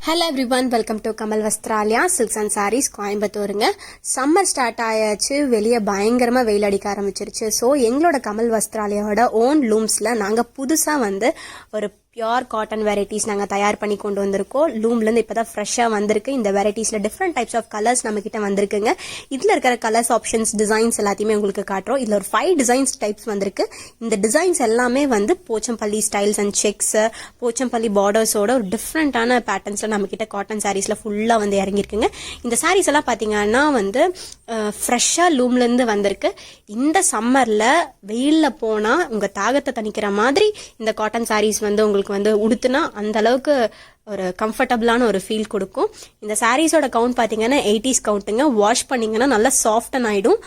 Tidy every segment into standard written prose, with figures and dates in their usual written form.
Hello everyone, welcome to Kamal Vastralaya silks and sarees கோயம்புத்தூருங்க. Summer start ஆயாச்சு, வெளியே பயங்கரமாக வெயில் அடிக்க ஆரம்பிச்சிருச்சு. ஸோ எங்களோட கமல் வஸ்திராலயோட ஓன் லூம்ஸில் நாங்கள் புதுசாக ஒரு பியோர் காட்டன் வெரைட்டிஸ் நாங்கள் தயார் பண்ணி கொண்டு வந்திருக்கோம். லூம்லேருந்து இப்போ தான் ஃப்ரெஷ்ஷாக வந்திருக்கு. இந்த வெரைட்டிஸில் டிஃப்ரெண்ட் டைப்ஸ் ஆஃப் கலர்ஸ் நம்மக்கிட்ட வந்திருக்குங்க. இதில் இருக்கிற கலர்ஸ், ஆப்ஷன்ஸ், டிசைன்ஸ் எல்லாத்தையுமே உங்களுக்கு காட்டுறோம். இதில் ஒரு 5 டிசைன்ஸ் டைப்ஸ் வந்திருக்கு. இந்த டிசைன்ஸ் எல்லாமே Pochampally styles and checks, Pochampally பார்டர்ஸோட ஒரு டிஃப்ரெண்டான பேட்டர்ன்ஸில் நம்மக்கிட்ட காட்டன் சாரீஸில் ஃபுல்லாக இறங்கியிருக்குங்க. இந்த சாரீஸ் எல்லாம் பார்த்தீங்கன்னா ஃப்ரெஷ்ஷாக லூம்லேருந்து வந்திருக்கு. இந்த சம்மரில் வெயிலில் போனால் உங்கள் தாகத்தை தணிக்கிற மாதிரி இந்த காட்டன் சாரீஸ் உங்களுக்கு உடுத்துனா அந்த அளவுக்கு ஒரு கம்ஃபர்டபுளான ஒரு ஃபீல் கொடுக்கும். இந்த சாரீஸோட கவுண்ட் பார்த்தீங்கன்னா 80s கவுண்ட்டுங்க. வாஷ் பண்ணீங்கன்னா நல்லா சாஃப்டன் ஆயிடும்.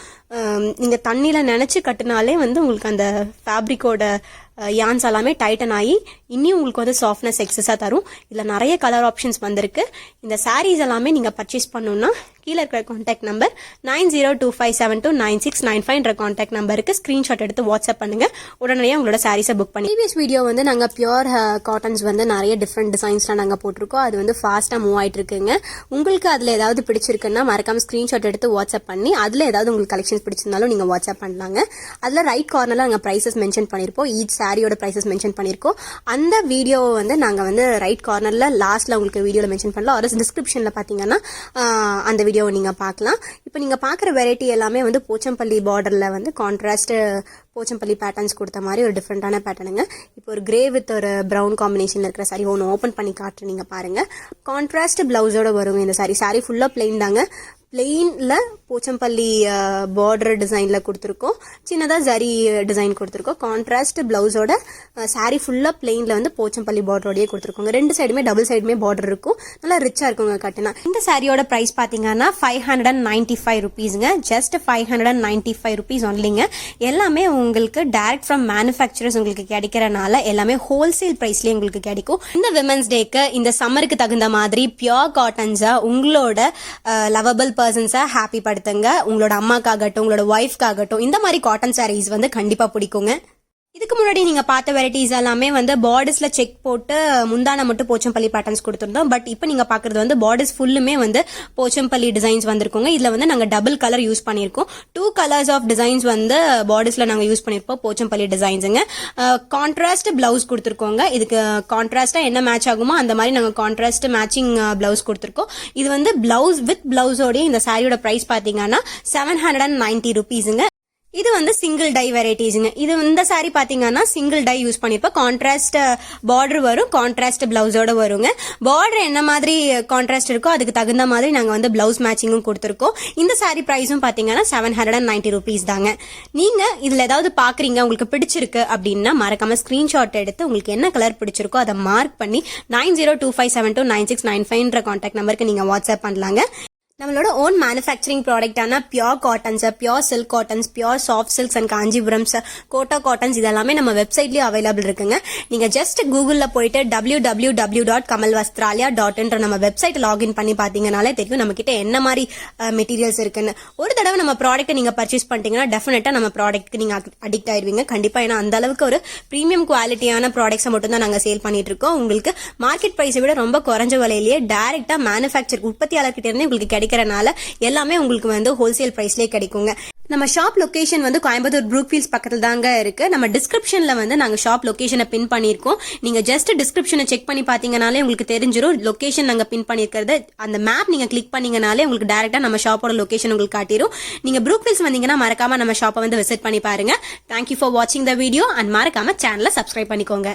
நீங்க தண்ணியில நினைச்சு கட்டினாலே உங்களுக்கு அந்த ஃபேப்ரிக்கோட யான்ஸ் எல்லாமே டைட்டன் ஆகி இன்னும் உங்களுக்கு சாஃப்ட்னஸ் எக்ஸஸா தரும். இதுல நிறைய கலர் ஆப்ஷன்ஸ் வந்திருக்கு. இந்த சாரீஸ் எல்லாமே நீங்க பர்ச்சேஸ் பண்ணணும்னா கீழே இருக்கிற கான்டாக்ட் நம்பர் 9025729695 கான்டாக்ட் நம்பருக்கு ஸ்கிரீன்ஷாட் எடுத்து வாட்ஸ்அப் பண்ணுங்க. உடனடியாக உங்களோட சாரீஸை புக் பண்ணி. ப்ரீவியஸ் வீடியோ நாங்கள் பியூர் காட்டன்ஸ் நிறைய டிஃப்ரெண்ட் டிசைன்ஸ்லாம் நாங்கள் போட்டிருக்கோம். அது ஃபாஸ்ட்டாக மூவ் ஆயிட்டு இருக்குங்க. உங்களுக்கு அதில் ஏதாவது பிடிச்சிருக்குன்னா மறக்காம ஸ்கிரீன்ஷாட் எடுத்து வாட்ஸ்அப் பண்ணி அதில் ஏதாவது உங்களுக்கு கலெக்ஷன்ஸ் பிடிச்சிருந்தாலும் நீங்கள் வாட்ஸ்அப் பண்ணலாங்க. அதில் ரைட் கார்னரில் நாங்கள் ப்ரைஸஸ் மென்ஷன் பண்ணியிருப்போம். ஈச் சாரியோட ப்ரைஸஸ் மென்ஷன் பண்ணியிருக்கோம். அந்த வீடியோவை நாங்கள் ரைட் கார்னரில் லாஸ்ட்டில் உங்களுக்கு வீடியோவில் மென்ஷன் பண்ணலாம். ஒரு டிஸ்கிரிப்ஷனில் பார்த்தீங்கன்னா அந்த வீடியோவை நீங்கள் பார்க்கலாம். இப்போ நீங்கள் பார்க்குற வெரைட்டி எல்லாமே போச்சம்பள்ளி பார்டரில் கான்ட்ராஸ்ட் போச்சம்பள்ளி பேட்டர்ன்ஸ் கொடுத்த மாதிரி ஒரு டிஃப்ரெண்டான பேட்டர்னுங்க. இப்போ ஒரு கிரே வித் ஒரு ப்ரௌன் காம்பினேஷன்ல இருக்கிற சாரி ஒன்று ஓப்பன் பண்ணி காட்டுறேன், நீங்க பாருங்க. கான்ட்ராஸ்ட் பிளவுஸோட வருங்க இந்த சாரி. சாரி ஃபுல்லா பிளெயின் தாங்க. பிளெயின்ல போச்சம்பள்ளி பார்டர் டிசைன்ல கொடுத்துருக்கோம். சின்னதா ஜரி டிசைன் கொடுத்துருக்கோம். கான்ட்ராஸ்ட் பிளவுஸோட சாரி ஃபுல்லா பிளெயின்ல போச்சம்பள்ளி பார்டரோடய கொடுத்துருக்கோங்க. ரெண்டு சைடுமே டபுள் சைடுமே பார்டர் இருக்கும். நல்லா ரிச்சா இருக்குங்க கட்டினா. இந்த சாரியோட பிரைஸ் பாத்தீங்கன்னா 595 ருபீஸ்ங்க. Just 595 rupees ஒன்லிங்க. எல்லாமே உங்களுக்கு டைரக்ட் ஃப்ரம் மேனுஃபேக்சரர்ஸ் உங்களுக்கு கிடைக்கிறனால எல்லாமே ஹோல்சேல் பிரைஸ்லயே உங்களுக்கு கிடைக்கும். இந்த விமென்ஸ் டேக்கு இந்த சம்மருக்கு தகுந்த மாதிரி பியோர் காட்டன்ஸா உங்களோட லவபிள் பர்சன்ஸை ஹாப்பி படுத்துங்க. உங்களோட அம்மாக்காகட்டும், உங்களோட ஒய்ஃப்காகட்டும் இந்த மாதிரி காட்டன் சாரீஸ் கண்டிப்பா பிடிக்குங்க. இதுக்கு முன்னாடி நீங்க பார்த்த வெரைட்டிஸ் எல்லாமே பார்டர்ஸ்ல செக் போட்டு முந்தான மட்டும் போச்சம்பள்ளி பேட்டர்ன்ஸ் கொடுத்துருந்தோம். பட் இப்போ நீங்க பாக்குறது பார்டர்ஸ் ஃபுல்லுமே போச்சம்பள்ளி டிசைன்ஸ் வந்திருக்கோங்க. இதுல நாங்க டபுள் கலர் யூஸ் பண்ணிருக்கோம். 2 கலர்ஸ் ஆஃப் டிசைன்ஸ் பார்டர்ஸ்ல நாங்க யூஸ் பண்ணிருப்போம் போச்சம்பள்ளி டிசைன்ஸுங்க. கான்ட்ராஸ்ட் பிளவுஸ் கொடுத்துருக்கோங்க. இதுக்கு கான்ட்ராஸ்டா என்ன மேட்ச் ஆகுமோ அந்த மாதிரி நாங்க கான்ட்ராஸ்ட் மேட்சிங் பிளவுஸ் கொடுத்துருக்கோம். இது பிளவுஸ் வித் பிளவுஸோட இந்த சாரியோட பிரைஸ் பாத்தீங்கன்னா 790 ருபீஸுங்க. இது சிங்கிள் டை வெரைட்டிஸ்ங்க. இது இந்த சாரி பாத்தீங்கன்னா சிங்கிள் டை யூஸ் பண்ணிருப்போம். கான்ட்ராஸ்ட் பார்டர் வரும், கான்ட்ராஸ்ட் பிளவுஸோட வருங்க. பார்டர் என்ன மாதிரி கான்ட்ராஸ்ட் இருக்கோ அதுக்கு தகுந்த மாதிரி நாங்க பிளவுஸ் மேட்சிங்கும் கொடுத்துருக்கோம். இந்த சாரி பிரைஸும் பாத்தீங்கன்னா 790 ருபீஸ் தாங்க. நீங்க இதுல ஏதாவது பாக்குறீங்க, உங்களுக்கு பிடிச்சிருக்கு அப்படின்னா மறக்காம ஸ்கிரீன்ஷாட் எடுத்து உங்களுக்கு என்ன கலர் பிடிச்சிருக்கோ அதை மார்க் பண்ணி 9025729695 கான்டாக்ட் நம்பருக்கு நீங்க வாட்ஸ்அப் பண்ணலாங்க. நம்மளோட ஓன் மேனுஃபேக்சரிங் ப்ராடக்டான pure cottons, pure silk cottons, pure soft silks and Kanchipurams, Kota cottons இதெல்லாமே நம்ம வெப்சைட்லயும் அவைலபிள் இருக்குங்க. நீங்க ஜஸ்ட் கூகுள்ல போயிட்டு www.kamalvastralaya.in நம்ம வெப்சைட் லாகின் பண்ணி பாத்தீங்கன்னாலே தெரியும் நம்ம கிட்ட என்ன மாதிரி மெட்டீரியல்ஸ் இருக்குன்னு. ஒரு தடவை நம்ம ப்ராடக்ட் நீங்க பர்ச்சேஸ் பண்ணிட்டீங்கன்னா டெஃபினட்டா நம்ம ப்ராடக்ட்க்கு நீங்க அடிக்ட் ஆயிருவீங்க கண்டிப்பா. ஏன்னா அந்த அளவுக்கு ஒரு பிரீமியம் குவாலிட்டியான ப்ராடக்ட்ஸை மட்டும் தான் நாங்க சேல் பண்ணிட்டு இருக்கோம். உங்களுக்கு மார்க்கெட் பிரைஸை விட ரொம்ப குறைஞ்ச விலையிலேயே டைரக்டா மேனுஃபேக்சர் உற்பத்தியாளர்கிட்ட இருந்து உங்களுக்கு கிடைக்கிறனால எல்லாமே உங்களுக்கு ஹோல்சேல் பிரைஸ்லயே கிடைக்குங்க. நம்ம ஷாப் லொகேஷன் கோயம்புத்தூர் ப்ரூக்ஃபீல்ட்ஸ் பக்கத்துல தாங்க இருக்கு. நம்ம டிஸ்கிரிப்ஷன்ல நாங்க ஷாப் லொகேஷனை பின் பண்ணிருக்கோம். நீங்க ஜஸ்ட் டிஸ்கிரிப்ஷனை செக் பண்ணி பாத்தீங்கனாலே உங்களுக்கு தெரிஞ்சிரும் லொகேஷன் நாங்க பின் பண்ணிருக்கிறது. அந்த மேப் நீங்க கிளிக் பண்ணீங்கனாலே உங்களுக்கு டைரக்டா நம்ம ஷாப்போட லொகேஷன் உங்களுக்கு காட்டிரும். நீங்க ப்ரூக்ஃபீல்ட்ஸ் வந்தீங்கன்னா மறக்காம நம்ம ஷாப்பை விசிட் பண்ணி பாருங்க. தேங்க்யூ ஃபார் வாட்சிங் த வீடியோ அண்ட் மறக்காம சேனலை சப்ஸ்கிரைப் பண்ணிக்கோங்க.